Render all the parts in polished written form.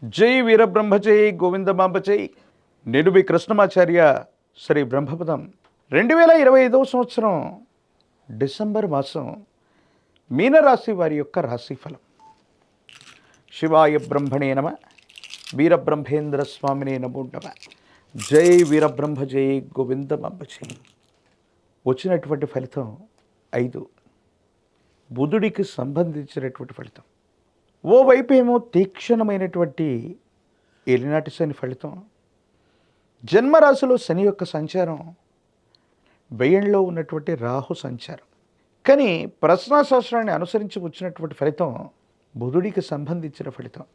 జై వీరబ్రహ్మ జై గోవిందమాంబ జై. నేను మీ కృష్ణమాచార్య శ్రీ బ్రహ్మపదం. 2025 సంవత్సరం డిసెంబర్ మాసం మీనరాశి వారి యొక్క రాశిఫలం. శివాయ బ్రహ్మణే నమ, వీరబ్రహ్మేంద్ర స్వామినే నమో నమ. జై వీరబ్రహ్మ జై గోవిందమాంబ జై. వచ్చినటువంటి ఫలితం 5, బుధుడికి సంబంధించినటువంటి ఫలితం. ఓవైపు ఏమో తీక్షణమైనటువంటి ఏలినాటి శని ఫలితం, జన్మరాశిలో శని యొక్క సంచారం, వ్యయంలో ఉన్నటువంటి రాహు సంచారం. కానీ ప్రశ్నాశాస్త్రాన్ని అనుసరించి వచ్చినటువంటి ఫలితం బుధుడికి సంబంధించిన ఫలితం.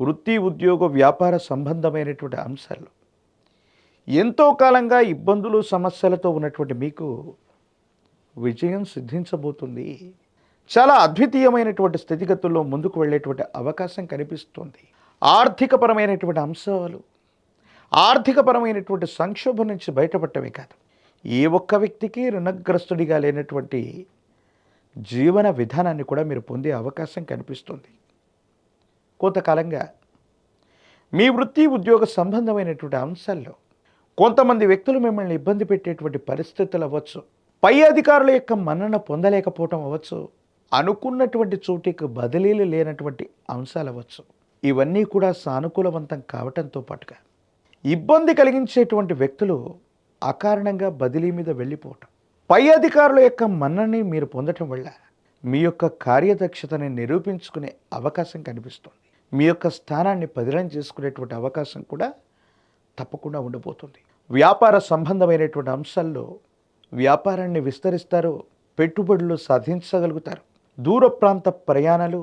వృత్తి ఉద్యోగ వ్యాపార సంబంధమైనటువంటి అంశాలు ఎంతో కాలంగా ఇబ్బందులు సమస్యలతో ఉన్నటువంటి మీకు విజయం సిద్ధించబోతుంది. చాలా అద్వితీయమైనటువంటి స్థితిగతుల్లో ముందుకు వెళ్ళేటువంటి అవకాశం కనిపిస్తుంది. ఆర్థికపరమైనటువంటి అంశాలు, ఆర్థికపరమైనటువంటి సంక్షోభం నుంచి బయటపడటమే కాదు, ఏ ఒక్క వ్యక్తికి రుణగ్రస్తుడిగా లేనటువంటి జీవన విధానాన్ని కూడా మీరు పొందే అవకాశం కనిపిస్తుంది. కొంతకాలంగా మీ వృత్తి ఉద్యోగ సంబంధమైనటువంటి అంశాల్లో కొంతమంది వ్యక్తులు మిమ్మల్ని ఇబ్బంది పెట్టేటువంటి పరిస్థితులు అవ్వచ్చు, పై అధికారుల యొక్క మన్నన పొందలేకపోవటం అవ్వచ్చు, అనుకున్నటువంటి చోటికి బదిలీలు లేనటువంటి అంశాలు అవ్వచ్చు. ఇవన్నీ కూడా సానుకూలవంతం కావటంతో పాటుగా ఇబ్బంది కలిగించేటువంటి వ్యక్తులు అకారణంగా బదిలీ మీద వెళ్ళిపోవటం, పై అధికారుల యొక్క మన్నని మీరు పొందటం వల్ల మీ యొక్క కార్యదక్షతని నిరూపించుకునే అవకాశం కనిపిస్తుంది. మీ యొక్క స్థానాన్ని పదిలం చేసుకునేటువంటి అవకాశం కూడా తప్పకుండా ఉండబోతుంది. వ్యాపార సంబంధమైనటువంటి అంశాల్లో వ్యాపారాన్ని విస్తరిస్తారు, పెట్టుబడులు సాధించగలుగుతారు. దూర ప్రాంత ప్రయాణాలు,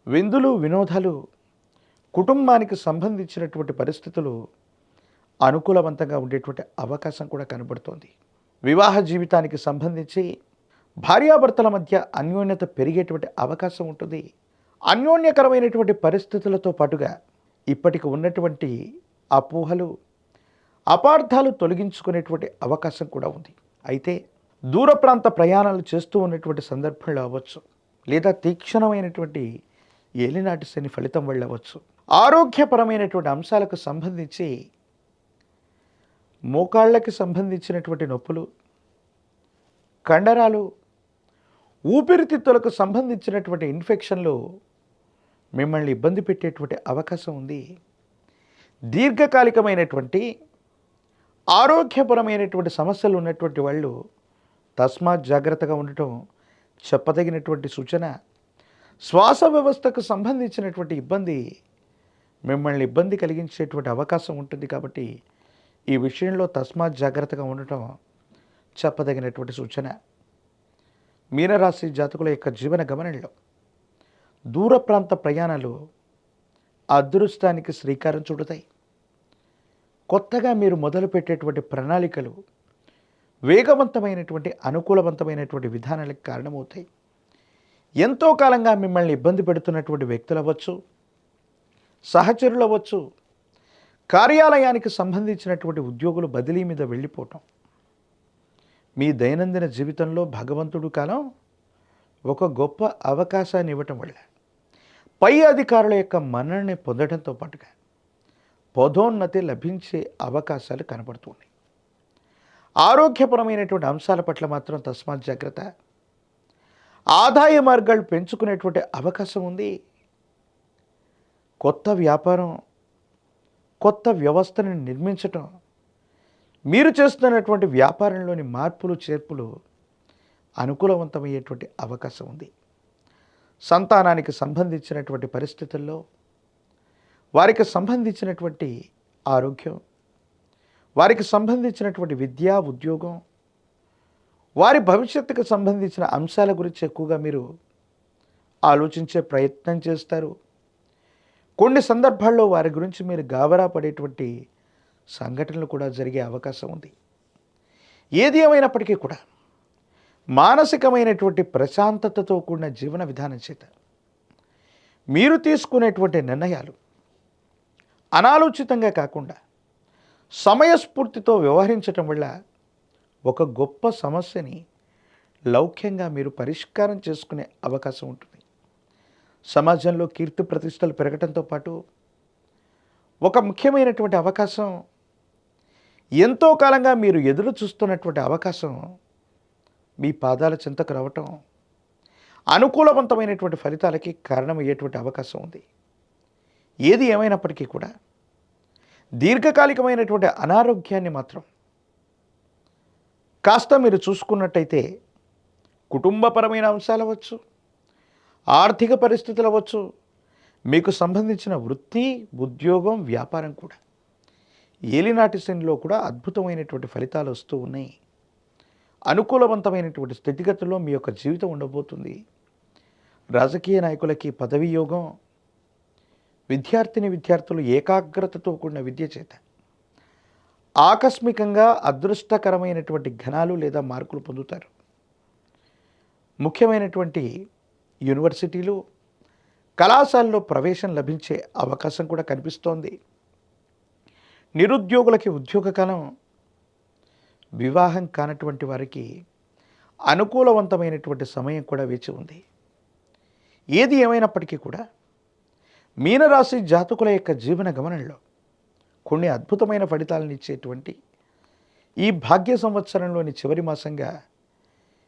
విందులు వినోదాలు, కుటుంబానికి సంబంధించినటువంటి పరిస్థితులు అనుకూలవంతంగా ఉండేటువంటి అవకాశం కూడా కనబడుతోంది. వివాహ జీవితానికి సంబంధించి భార్యాభర్తల మధ్య అన్యోన్యత పెరిగేటువంటి అవకాశం ఉంటుంది. అన్యోన్యకరమైనటువంటి పరిస్థితులతో పాటుగా ఇప్పటికి ఉన్నటువంటి అపోహలు, అపార్థాలు తొలగించుకునేటువంటి అవకాశం కూడా ఉంది. అయితే దూర ప్రాంత ప్రయాణాలు చేస్తూ ఉన్నటువంటి సందర్భంలో అవ్వచ్చు, లేదా తీక్షణమైనటువంటి ఏలినాటి శని ఫలితం వల్ల అవ్వచ్చు, ఆరోగ్యపరమైనటువంటి అంశాలకు సంబంధించి మోకాళ్ళకి సంబంధించినటువంటి నొప్పులు, కండరాలు, ఊపిరితిత్తులకు సంబంధించినటువంటి ఇన్ఫెక్షన్లు మిమ్మల్ని ఇబ్బంది పెట్టేటువంటి అవకాశం ఉంది. దీర్ఘకాలికమైనటువంటి ఆరోగ్యపరమైనటువంటి సమస్యలు ఉన్నటువంటి వాళ్ళు తస్మాత్ జాగ్రత్తగా ఉండటం చెప్పదగినటువంటి సూచన. శ్వాస వ్యవస్థకు సంబంధించినటువంటి ఇబ్బంది మిమ్మల్ని ఇబ్బంది కలిగించేటువంటి అవకాశం ఉంటుంది. కాబట్టి ఈ విషయంలో తస్మాత్ జాగ్రత్తగా ఉండటం చెప్పదగినటువంటి సూచన. మీనరాశి జాతకుల యొక్క జీవన గమనంలో దూర ప్రాంత ప్రయాణాలు అదృష్టానికి శ్రీకారం చుడతాయి. కొత్తగా మీరు మొదలుపెట్టేటువంటి ప్రణాళికలు వేగవంతమైనటువంటి అనుకూలవంతమైనటువంటి విధానాలకు కారణమవుతాయి. ఎంతో కాలంగా మిమ్మల్ని ఇబ్బంది పెడుతున్నటువంటి వ్యక్తులు అవ్వచ్చు, సహచరులు అవ్వచ్చు, కార్యాలయానికి సంబంధించినటువంటి ఉద్యోగులు బదిలీ మీద వెళ్ళిపోవటం, మీ దైనందిన జీవితంలో భగవంతుడు కాలం ఒక గొప్ప అవకాశాన్ని ఇవ్వటం వల్ల పై అధికారుల యొక్క మన్ననని పొందడంతో పాటుగా పదోన్నతి లభించే అవకాశాలు కనబడుతున్నాయి. ఆరోగ్యపరమైనటువంటి అంశాల పట్ల మాత్రం తస్మాత్ జాగ్రత్త. ఆదాయ మార్గాలు పెంచుకునేటువంటి అవకాశం ఉంది. కొత్త వ్యాపారం, కొత్త వ్యవస్థను నిర్మించటం, మీరు చేస్తున్నటువంటి వ్యాపారంలోని మార్పులు చేర్పులు అనుకూలవంతమయ్యేటువంటి అవకాశం ఉంది. సంతానానికి సంబంధించినటువంటి పరిస్థితుల్లో వారికి సంబంధించినటువంటి ఆరోగ్యం, వారికి సంబంధించినటువంటి విద్యా ఉద్యోగం, వారి భవిష్యత్తుకు సంబంధించిన అంశాల గురించి ఎక్కువగా మీరు ఆలోచించే ప్రయత్నం చేస్తారు. కొన్ని సందర్భాల్లో వారి గురించి మీరు గాబరా పడేటువంటి సంఘటనలు కూడా జరిగే అవకాశం ఉంది. ఏది ఏమైనప్పటికీ కూడా మానసికమైనటువంటి ప్రశాంతతతో కూడిన జీవన విధానం చేత మీరు తీసుకునేటువంటి నిర్ణయాలు అనాలోచితంగా కాకుండా సమయస్ఫూర్తితో వ్యవహరించటం వల్ల ఒక గొప్ప సమస్యని లౌక్యంగా మీరు పరిష్కారం చేసుకునే అవకాశం ఉంటుంది. సమాజంలో కీర్తి ప్రతిష్టలు పెరగటంతో పాటు ఒక ముఖ్యమైనటువంటి అవకాశం, ఎంతో కాలంగా మీరు ఎదురు చూస్తున్నటువంటి అవకాశం మీ పాదాల చెంతకు రావటం అనుకూలవంతమైనటువంటి ఫలితాలకి కారణమయ్యేటువంటి అవకాశం ఉంది. ఏది ఏమైనప్పటికీ కూడా దీర్ఘకాలికమైనటువంటి అనారోగ్యాన్ని మాత్రం కాస్త మీరు చూసుకున్నట్టయితే కుటుంబపరమైన అంశాలు అవ్వచ్చు, ఆర్థిక పరిస్థితులు అవ్వచ్చు, మీకు సంబంధించిన వృత్తి, ఉద్యోగం, వ్యాపారం కూడా ఏలినాటి శనిలో కూడా అద్భుతమైనటువంటి ఫలితాలు వస్తూ ఉన్నాయి. అనుకూలవంతమైనటువంటి స్థితిగతుల్లో మీ యొక్క జీవితం ఉండబోతుంది. రాజకీయ నాయకులకి పదవీ యోగం, విద్యార్థులు ఏకాగ్రతతో కూడిన విద్య చేత ఆకస్మికంగా అదృష్టకరమైనటువంటి ఘనాలు లేదా మార్కులు పొందుతారు. ముఖ్యమైనటువంటి యూనివర్సిటీలు, కళాశాలలో ప్రవేశం లభించే అవకాశం కూడా కనిపిస్తోంది. నిరుద్యోగులకి ఉద్యోగకాలం, వివాహం కానటువంటి వారికి అనుకూలవంతమైనటువంటి సమయం కూడా వేచి ఉంది. ఏది ఏమైనప్పటికీ కూడా మీనరాశి జాతకుల యొక్క జీవన గమనంలో కొన్ని అద్భుతమైన ఫలితాలను ఇచ్చేటువంటి ఈ భాగ్య సంవత్సరంలోని చివరి మాసంగా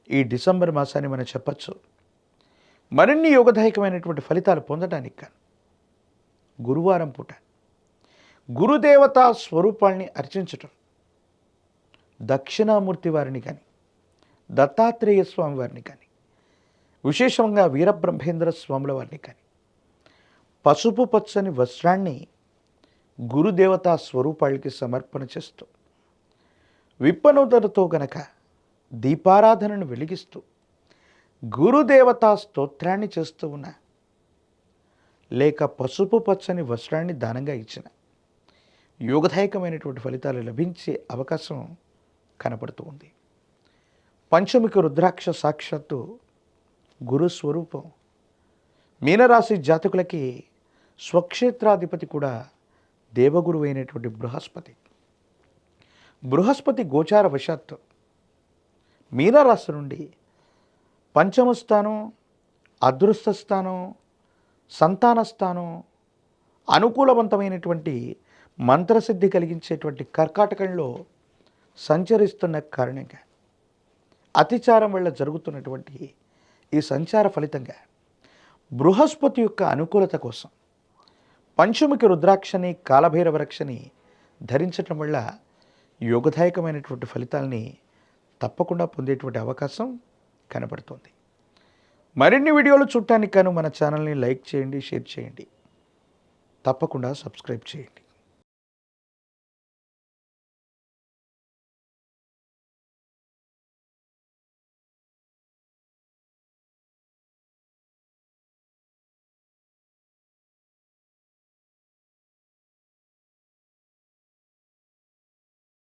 ఈ డిసెంబర్ మాసాన్ని మనం చెప్పచ్చు. మరిన్ని యోగదాయకమైనటువంటి ఫలితాలు పొందడానికి గాను గురువారం పూట గురుదేవతా స్వరూపాల్ని అర్చించటం, దక్షిణామూర్తి వారిని కానీ, దత్తాత్రేయ స్వామి వారిని కానీ, విశేషంగా వీరబ్రహ్మేంద్ర స్వాముల వారిని కానీ పసుపు పచ్చని వస్త్రాన్ని గురుదేవతా స్వరూపాలకి సమర్పణ చేస్తూ విప్పనూతలతో గనక దీపారాధనను వెలిగిస్తూ గురుదేవతా స్తోత్రాన్ని చేస్తూ ఉన్న, లేక పసుపు పచ్చని వస్త్రాన్ని దానంగా ఇచ్చిన యోగదాయకమైనటువంటి ఫలితాలు లభించే అవకాశం కనపడుతూ ఉంది. పంచమిక రుద్రాక్ష సాక్షాత్తు గురు స్వరూపం. మీనరాశి జాతకులకి స్వక్షేత్రాధిపతి కూడా దేవగురువు అయినటువంటి బృహస్పతి గోచార వశాత్తు మీనరాశి నుండి పంచమ స్థానం, అదృష్ట స్థానం, సంతాన స్థానం, అనుకూలవంతమైనటువంటి మంత్రసిద్ధి కలిగించేటువంటి కర్కాటకంలో సంచరిస్తున్న కారణంగా అతిచారం వల్ల జరుగుతున్నటువంటి ఈ సంచార ఫలితంగా బృహస్పతి యొక్క అనుకూలత కోసం పంచముఖి రుద్రాక్షని, కాలభైరవ రక్షని ధరించటం వల్ల యోగదాయకమైనటువంటి ఫలితాలని తప్పకుండా పొందేటువంటి అవకాశం కనబడుతుంది. మరిన్ని వీడియోలు చూడటానికి గాను మన ఛానల్ని లైక్ చేయండి, షేర్ చేయండి, తప్పకుండా సబ్స్క్రైబ్ చేయండి.